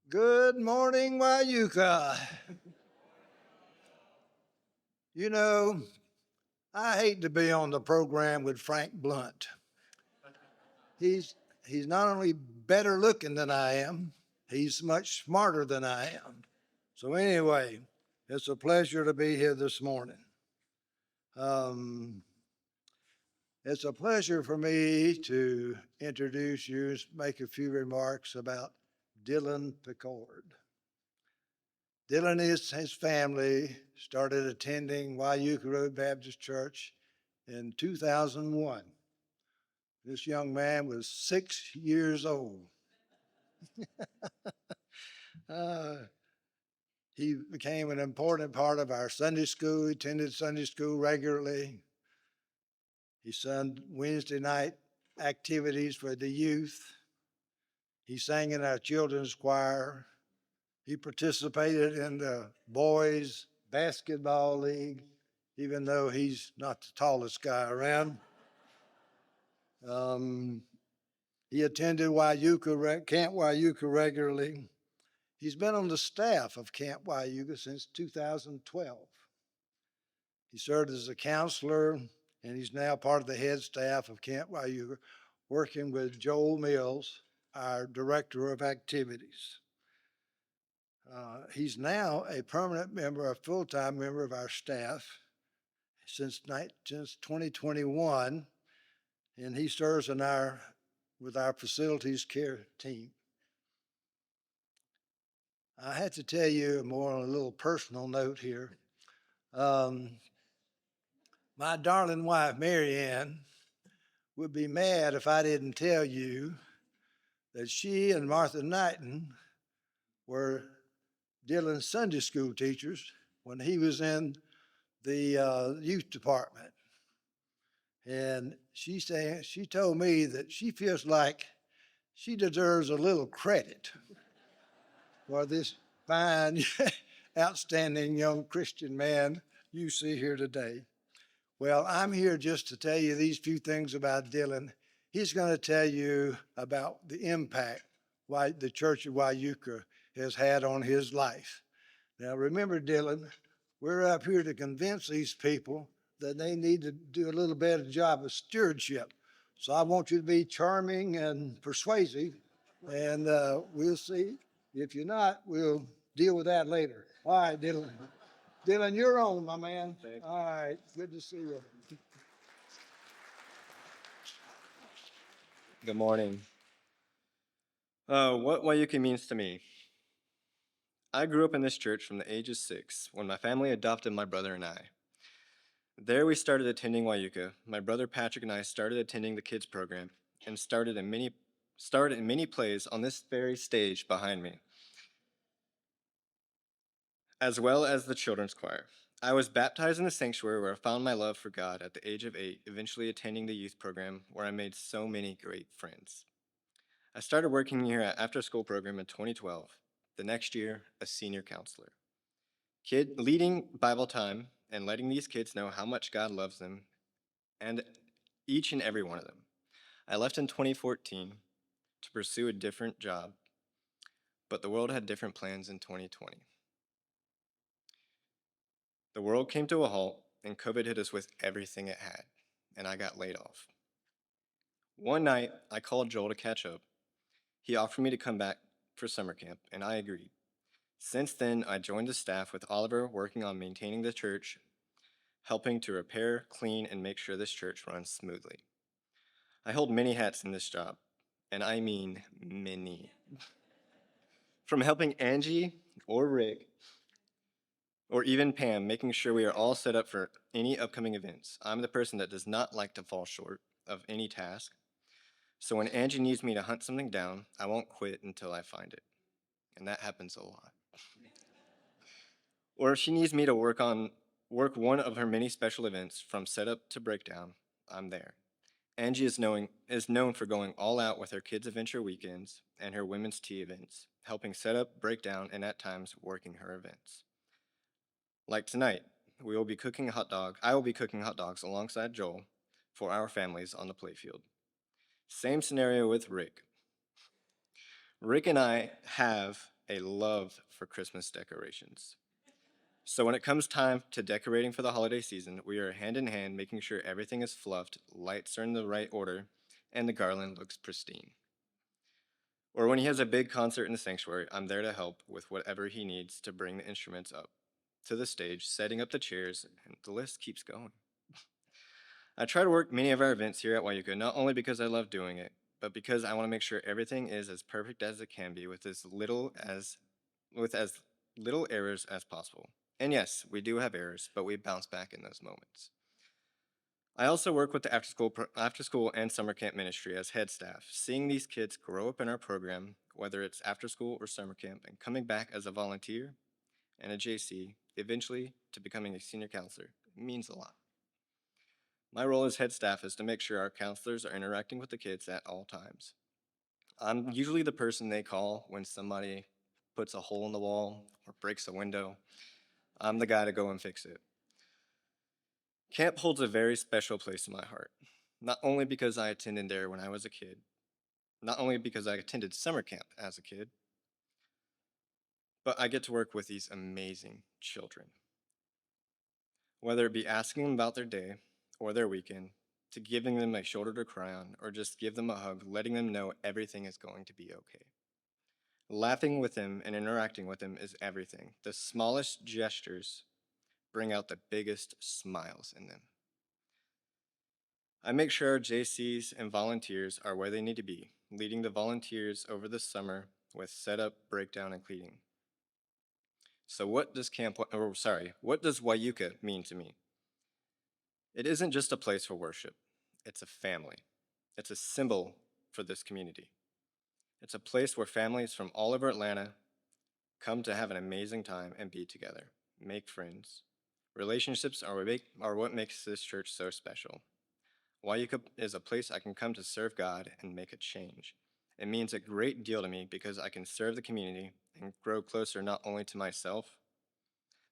Good morning, Wieuca. You know, I hate to be on the program with Frank Blunt. He's he's not only better looking than I am, he's much smarter than I am. So anyway, it's a pleasure to be here this morning. Um, it's a pleasure for me to introduce you, make a few remarks about Dylan Picard. Dylan and his family started attending Wieuca Road Baptist Church in 2001. This young man was 6 years old. Uh, he became an important part of our Sunday school. He attended Sunday school regularly. He done Wednesday night activities for the youth. He sang in our children's choir. He participated in the boys' basketball league, even though he's not the tallest guy around. Um, he attended Camp Wieuca regularly. He's been on the staff of Camp Wieuca since 2012. He served as a counselor, and he's now part of the head staff of Camp Wieuca, working with Joel Mills, our director of activities. He's now a permanent member, a full-time member of our staff since 2021, and he serves with our facilities care team. I had to tell you more on a little personal note here. Um, my darling wife, Mary Ann, would be mad if I didn't tell you that she and Martha Knighton were Dylan's Sunday school teachers when he was in the youth department. And she told me that she feels like she deserves a little credit for this fine, outstanding young Christian man you see here today. Well, I'm here just to tell you these few things about Dylan. He's going to tell you about the impact why the Church of Wieuca has had on his life. Now, remember, Dylan, we're up here to convince these people that they need to do a little better job of stewardship. So I want you to be charming and persuasive, and we'll see. If you're not, we'll deal with that later. All right, Dylan. Dylan, you're on, my man. All right, good to see you. Good morning. What Wieuca means to me. I grew up in this church from the age of 6 when my family adopted my brother and I. There we started attending Wieuca. My brother Patrick and I started attending the kids program and started in many plays on this very stage behind me, as well as the children's choir. I was baptized in the sanctuary where I found my love for God at the age of 8, eventually attending the youth program where I made so many great friends. I started working here at after school program in 2012. The next year, a senior counselor. Leading Bible time and letting these kids know how much God loves them and each and every one of them. I left in 2014 to pursue a different job, but the world had different plans in 2020. The world came to a halt and COVID hit us with everything it had, and I got laid off. One night, I called Joel to catch up. He offered me to come back for summer camp, and I agreed. Since then, I joined the staff with Oliver working on maintaining the church, helping to repair, clean, and make sure this church runs smoothly. I hold many hats in this job, and I mean many. From helping Angie or Rick, or even Pam, making sure we are all set up for any upcoming events. I'm the person that does not like to fall short of any task. So when Angie needs me to hunt something down, I won't quit until I find it. And that happens a lot. Or if she needs me to work one of her many special events from setup to breakdown, I'm there. Angie is known for going all out with her kids' adventure weekends and her women's tea events, helping set up, break down, and at times working her events. Like tonight, I will be cooking hot dogs alongside Joel for our families on the playfield. Same scenario with Rick. Rick and I have a love for Christmas decorations. So when it comes time to decorating for the holiday season, we are hand in hand making sure everything is fluffed, lights are in the right order, and the garland looks pristine. Or when he has a big concert in the sanctuary, I'm there to help with whatever he needs to bring the instruments up to the stage, setting up the chairs, and the list keeps going. I try to work many of our events here at Wieuca not only because I love doing it, but because I want to make sure everything is as perfect as it can be with as little errors as possible. And yes, we do have errors, but we bounce back in those moments. I also work with the after school and summer camp ministry as head staff, seeing these kids grow up in our program, whether it's after school or summer camp, and coming back as a volunteer and a JC, eventually to becoming a senior counselor, means a lot. My role as head staff is to make sure our counselors are interacting with the kids at all times. I'm usually the person they call when somebody puts a hole in the wall or breaks a window. I'm the guy to go and fix it. Camp holds a very special place in my heart, not only because I attended there when I was a kid, not only because I attended summer camp as a kid, but I get to work with these amazing children. Whether it be asking them about their day or their weekend, to giving them a shoulder to cry on, or just give them a hug, letting them know everything is going to be okay. Laughing with them and interacting with them is everything. The smallest gestures bring out the biggest smiles in them. I make sure our JCs and volunteers are where they need to be, leading the volunteers over the summer with setup, breakdown, and cleaning. So what does what does Wieuca mean to me? It isn't just a place for worship. It's a family. It's a symbol for this community. It's a place where families from all over Atlanta come to have an amazing time and be together, make friends. Relationships are what makes this church so special. Wieuca is a place I can come to serve God and make a change. It means a great deal to me because I can serve the community and grow closer not only to myself,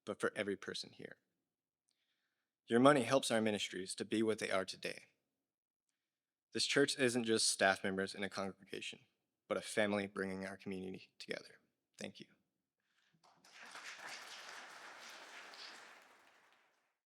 but for every person here. Your money helps our ministries to be what they are today. This church isn't just staff members in a congregation, but a family bringing our community together. Thank you.